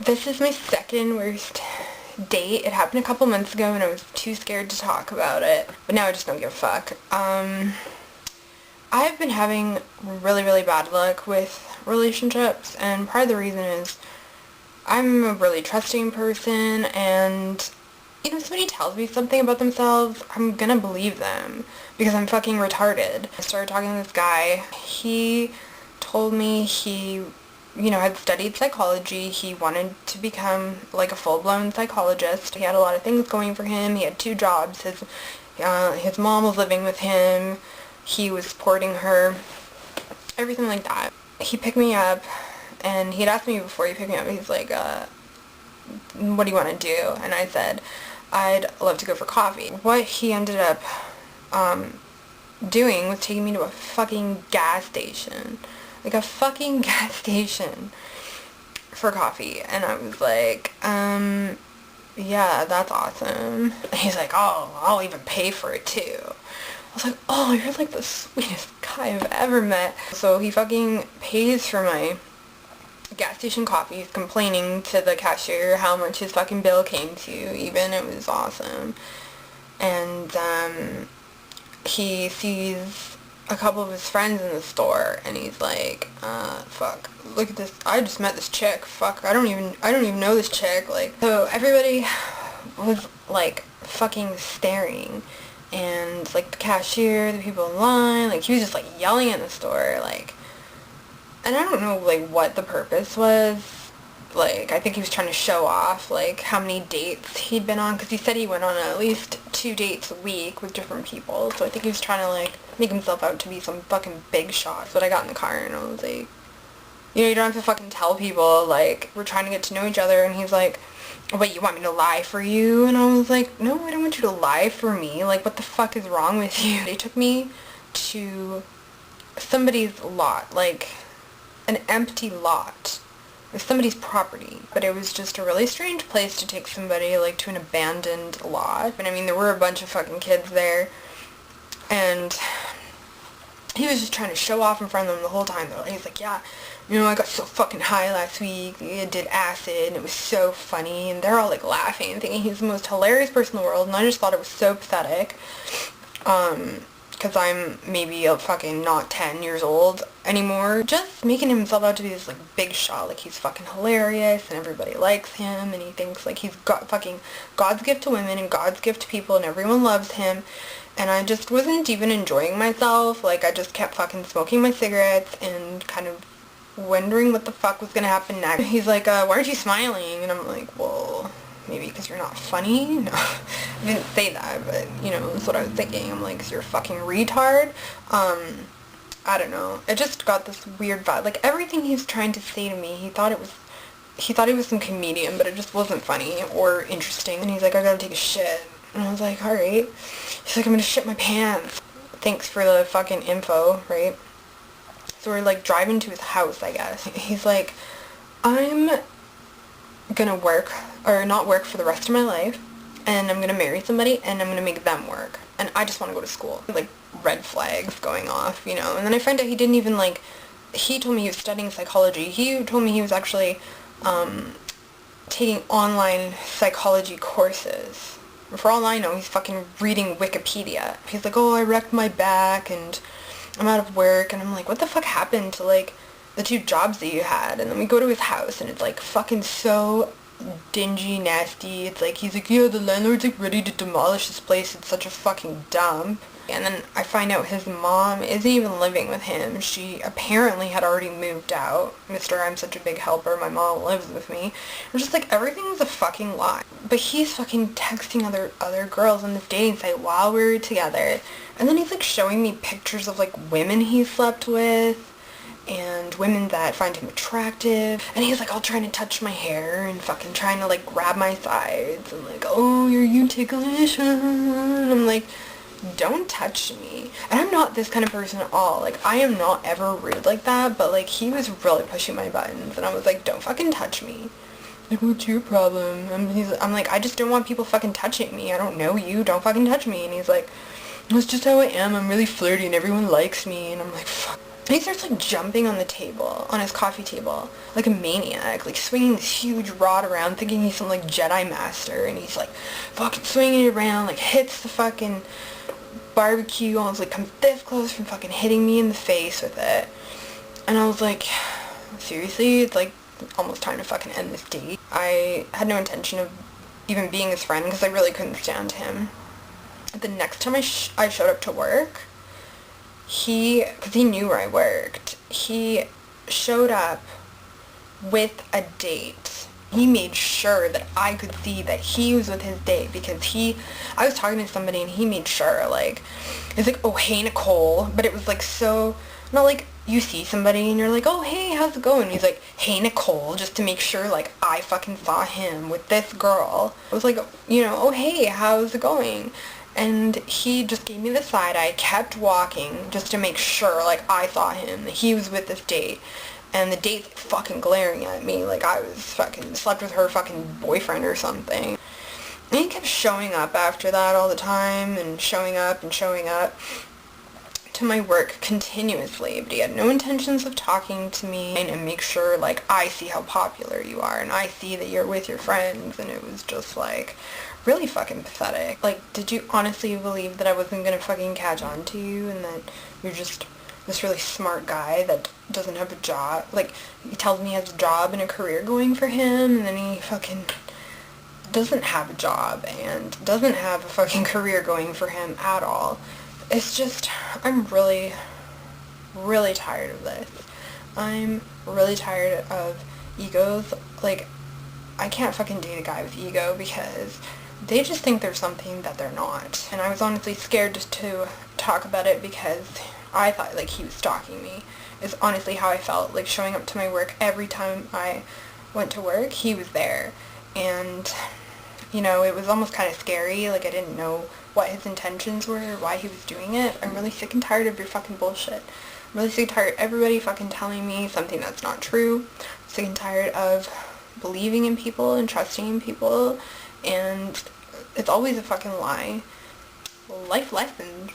This is my second worst date. It happened a couple months ago and I was too scared to talk about it. But now I just don't give a fuck. I've been having really bad luck with relationships, and part of the reason is I'm a really trusting person, and if somebody tells me something about themselves, I'm gonna believe them because I'm fucking retarded. I started talking to this guy. He told me he had studied psychology. He wanted to become like a full-blown psychologist. He had a lot of things going for him. He had 2 jobs. His mom was living with him. He was supporting her. Everything like that. He picked me up, and he had asked me before he picked me up, he's like, what do you want to do? And I said, I'd love to go for coffee. What he ended up doing was taking me to a fucking gas station. Like a fucking gas station for coffee. And I was like, yeah, that's awesome. And he's like, oh, I'll even pay for it too. I was like, oh, you're like the sweetest guy I've ever met. So he fucking pays for my gas station coffee. He's complaining to the cashier how much his fucking bill came to even. It was awesome. And he sees a couple of his friends in the store, and he's like, fuck, look at this, I just met this chick, fuck, I don't even know this chick, like, so everybody was, like, fucking staring, and, like, the cashier, the people in line, like, he was just, like, yelling in the store, like, and I don't know, like, what the purpose was. Like, I think he was trying to show off, like, how many dates he'd been on, because he said he went on at least 2 dates a week with different people, so I think he was trying to, like, make himself out to be some fucking big shot. So I got in the car, and I was like, you don't have to fucking tell people, like, we're trying to get to know each other, and he's like, oh, wait, you want me to lie for you? And I was like, no, I don't want you to lie for me, like, what the fuck is wrong with you? They took me to somebody's lot, like, an empty lot. It was somebody's property, but it was just a really strange place to take somebody, like, to an abandoned lot. And I mean, there were a bunch of fucking kids there, and he was just trying to show off in front of them the whole time, though. He's like, yeah, I got so fucking high last week, I did acid, and it was so funny, and they're all, like, laughing and thinking he's the most hilarious person in the world, and I just thought it was so pathetic, because I'm maybe fucking not 10 years old anymore. Just making himself out to be this, like, big shot, like he's fucking hilarious and everybody likes him and he thinks, like, he's got fucking God's gift to women and God's gift to people and everyone loves him. And I just wasn't even enjoying myself. Like, I just kept fucking smoking my cigarettes and kind of wondering what the fuck was gonna happen next. He's like, why aren't you smiling? And I'm like, well, maybe because you're not funny? No, I didn't say that, but, that's what I was thinking. I'm like, 'cause you're a fucking retard? I don't know. It just got this weird vibe. Like, everything he was trying to say to me, he thought he was some comedian, but it just wasn't funny or interesting. And he's like, I gotta take a shit. And I was like, alright. He's like, I'm gonna shit my pants. Thanks for the fucking info, right? So we're, like, driving to his house, I guess. He's like, I'm gonna work, or not work for the rest of my life, and I'm gonna marry somebody, and I'm gonna make them work, and I just want to go to school. Like, red flags going off, and then I find out he didn't even, like, he told me he was studying psychology. He told me he was actually taking online psychology courses. For all I know, he's fucking reading Wikipedia. He's like, oh, I wrecked my back, and I'm out of work, and I'm like, what the fuck happened to, like, the 2 jobs that you had? And then we go to his house, and it's, like, fucking so dingy, nasty. It's like, he's like, yeah, the landlord's, like, ready to demolish this place. It's such a fucking dump. And then I find out his mom isn't even living with him. She apparently had already moved out. Mr. I'm such a big helper, my mom lives with me. I'm just like, everything's a fucking lie. But he's fucking texting other girls on this dating site while we were together. And then he's, like, showing me pictures of, like, women he slept with and women that find him attractive, and he's, like, all trying to touch my hair and fucking trying to, like, grab my sides and, like, oh, you ticklish, and I'm like, don't touch me. And I'm not this kind of person at all. Like, I am not ever rude like that, but, like, he was really pushing my buttons, and I was like, don't fucking touch me. Like, what's your problem? I'm like, I just don't want people fucking touching me. I don't know you, don't fucking touch me. And he's like, that's just how I am, I'm really flirty and everyone likes me. And I'm like, fuck. And he starts, like, jumping on the table, on his coffee table, like a maniac, like, swinging this huge rod around, thinking he's some, like, Jedi master, and he's, like, fucking swinging it around, like, hits the fucking barbecue, almost, like, comes this close from fucking hitting me in the face with it. And I was like, seriously? It's, like, almost time to fucking end this date. I had no intention of even being his friend, because I really couldn't stand him. The next time I showed up to work, because he knew where I worked, he showed up with a date. He made sure that I could see that he was with his date, because I was talking to somebody and he made sure, like, it's like, oh, hey, Nicole, but it was, like, so, not like you see somebody and you're like, oh, hey, how's it going? He's like, hey, Nicole, just to make sure, like, I fucking saw him with this girl. I was like, you know, oh, hey, how's it going? And he just gave me the side eye, kept walking just to make sure, like, I saw him, that he was with this date. And the date's fucking glaring at me like I was fucking slept with her fucking boyfriend or something. And he kept showing up after that all the time, and showing up to my work continuously. But he had no intentions of talking to me and make sure, like, I see how popular you are and I see that you're with your friends. And it was just, like, really fucking pathetic. Like, did you honestly believe that I wasn't gonna fucking catch on to you and that you're just this really smart guy that doesn't have a job? Like, he tells me he has a job and a career going for him, and then he fucking doesn't have a job and doesn't have a fucking career going for him at all. It's just, I'm really, really tired of this. I'm really tired of egos. Like, I can't fucking date a guy with ego, because they just think they're something that they're not. And I was honestly scared just to talk about it, because I thought, like, he was stalking me, is honestly how I felt. Like, showing up to my work, every time I went to work, he was there. And, you know, it was almost kind of scary. Like, I didn't know what his intentions were, or why he was doing it. I'm really sick and tired of your fucking bullshit. I'm really sick and tired of everybody fucking telling me something that's not true. I'm sick and tired of believing in people and trusting in people, and it's always a fucking lie. Life lessons.